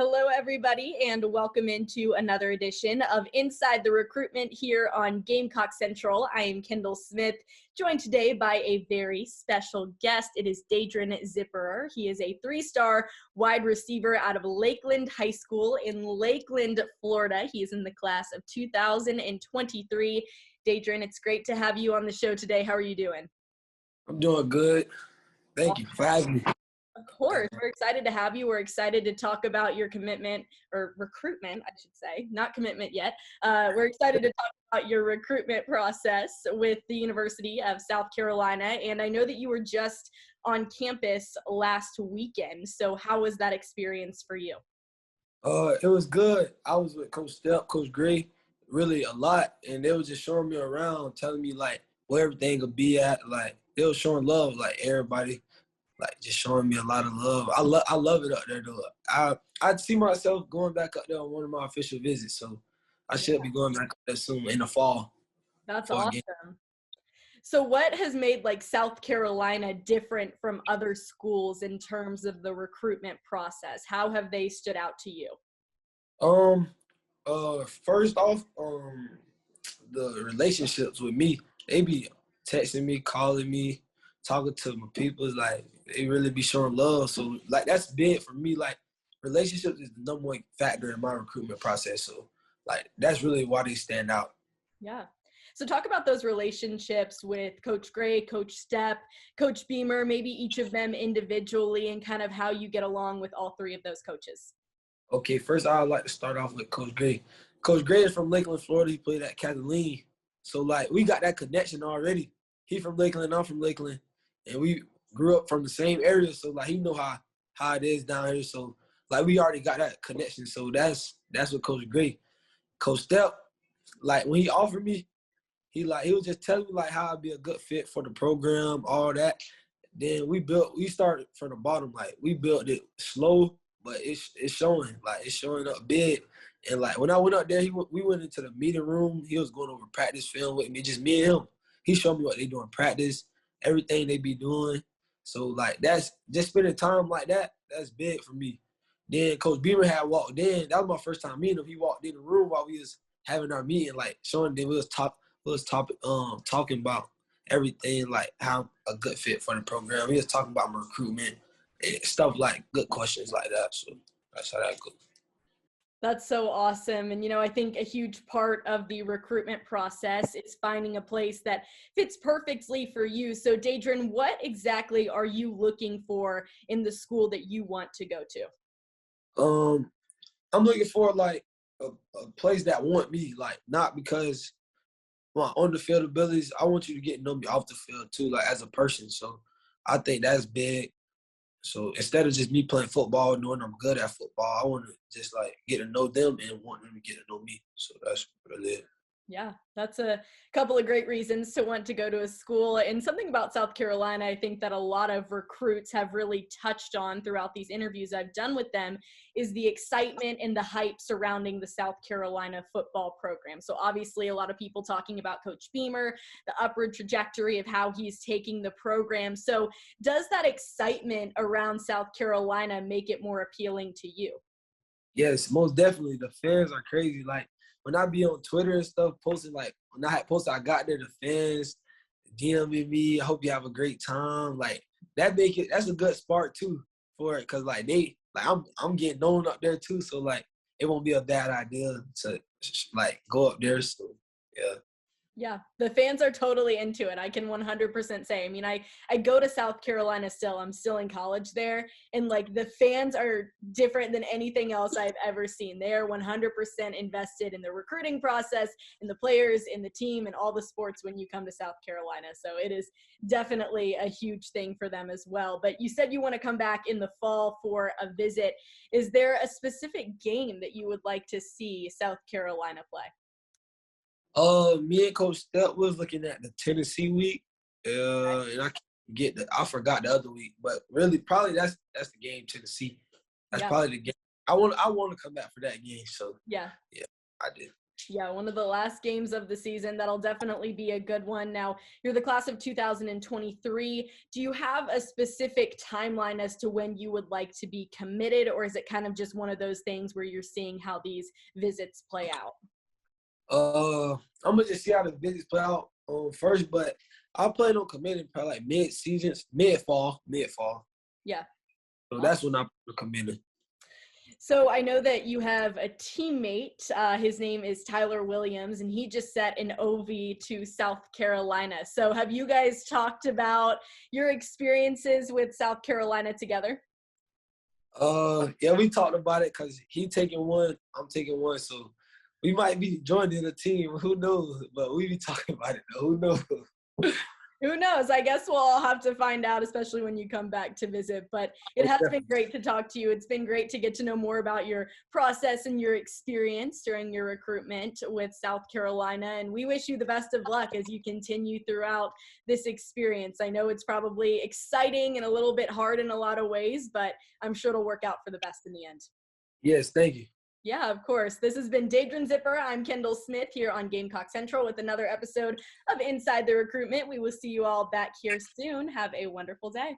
Hello, everybody, and welcome into another edition of Inside the Recruitment here on Gamecock Central. I am Kendall Smith, joined today by a very special guest. It is Daidren Zipperer. He is a three-star wide receiver out of Lakeland High School in Lakeland, Florida. He is in the class of 2023. Daidren, it's great to have you on the show today. How are you doing? I'm doing good. Thank you for having me. Of course. We're excited to have you. We're excited to talk about your commitment or recruitment, I should say, not commitment yet. We're excited to talk about your recruitment process with the University of South Carolina. And I know that you were just on campus last weekend. So how was that experience for you? It was good. I was with Coach Stepp, Coach Gray, really a lot. And they was just showing me around, telling me like where everything could be at. Like they was showing love, like everybody. Like just showing me a lot of love. I love it up there though. I'd see myself going back up there on one of my official visits, so I should be going back up there soon in the fall. That's awesome. So what has made like South Carolina different from other schools in terms of the recruitment process? How have they stood out to you? First off, the relationships with me, they be texting me, calling me, talking to my people. Is like they really be showing love. So like that's big for me. Like relationships is the number one factor in my recruitment process. So like that's really why they stand out. Yeah. So talk about those relationships with Coach Gray, Coach Stepp, Coach Beamer, maybe each of them individually, and kind of how you get along with all three of those coaches. Okay, first I'd like to start off with Coach Gray. Coach Gray is from Lakeland, Florida. He played at Catalina. So like we got that connection already. He from Lakeland, I'm from Lakeland. And we grew up from the same area, so like he know how it is down here. So like we already got that connection. So that's what Coach Gray. Coach Stepp, like when he offered me, he was just telling me like how I'd be a good fit for the program, all that. Then we started from the bottom. Like we built it slow, but it's showing. Like it's showing up big. And like when I went up there, we went into the meeting room. He was going over practice film with me, just me and him. He showed me what they do in practice, everything they be doing. So like that's just spending time like that. That's big for me. Then Coach Beamer had walked in. That was my first time meeting him. He walked in the room while we was having our meeting, like showing them we was talking about everything, like how a good fit for the program. He was talking about my recruitment and stuff like good questions like that. So that's how that goes. That's so awesome. And, I think a huge part of the recruitment process is finding a place that fits perfectly for you. So, Daidren, what exactly are you looking for in the school that you want to go to? I'm looking for, like, a place that want me, like, not because my on the field abilities. I want you to get to know me off the field, too, like, as a person. So I think that's big. So instead of just me playing football, knowing I'm good at football, I want to just like get to know them and want them to get to know me. So that's really it. Yeah, that's a couple of great reasons to want to go to a school. And something about South Carolina, I think that a lot of recruits have really touched on throughout these interviews I've done with them is the excitement and the hype surrounding the South Carolina football program. So obviously a lot of people talking about Coach Beamer, the upward trajectory of how he's taking the program. So does that excitement around South Carolina make it more appealing to you? Yes, most definitely. The fans are crazy. Like, when I be on Twitter and stuff, posting, like, when I had posted I got there, the fans DMing me, I hope you have a great time. Like, that's a good spark, too, for it. Because, like, I'm getting known up there, too. So, like, it won't be a bad idea to, like, go up there. So, yeah. Yeah, the fans are totally into it. I can 100% say. I mean, I go to South Carolina still. I'm still in college there. And, like, the fans are different than anything else I've ever seen. They are 100% invested in the recruiting process, in the players, in the team, and all the sports when you come to South Carolina. So it is definitely a huge thing for them as well. But you said you want to come back in the fall for a visit. Is there a specific game that you would like to see South Carolina play? Me and Coach Stepp was looking at the Tennessee week, and I forgot the other week, but really probably that's the game, Tennessee. That's probably the game. I want to come back for that game. So yeah, I did. Yeah, one of the last games of the season. That'll definitely be a good one. Now, you're the class of 2023. Do you have a specific timeline as to when you would like to be committed, or is it kind of just one of those things where you're seeing how these visits play out? I'm gonna just see how the visits play out first, but I plan on committing probably like mid-season, mid-fall. Yeah. So that's when I'm committing. So I know that you have a teammate. His name is Tyler Williams, and he just set an OV to South Carolina. So have you guys talked about your experiences with South Carolina together? Yeah, we talked about it because he taking one, I'm taking one, so we might be joining the team. Who knows? But we be talking about it though. Who knows? Who knows? I guess we'll all have to find out, especially when you come back to visit. But it has been great to talk to you. It's been great to get to know more about your process and your experience during your recruitment with South Carolina. And we wish you the best of luck as you continue throughout this experience. I know it's probably exciting and a little bit hard in a lot of ways, but I'm sure it'll work out for the best in the end. Yes, thank you. Yeah, of course. This has been Daidren Zipperer. I'm Kendall Smith here on Gamecock Central with another episode of Inside the Recruitment. We will see you all back here soon. Have a wonderful day.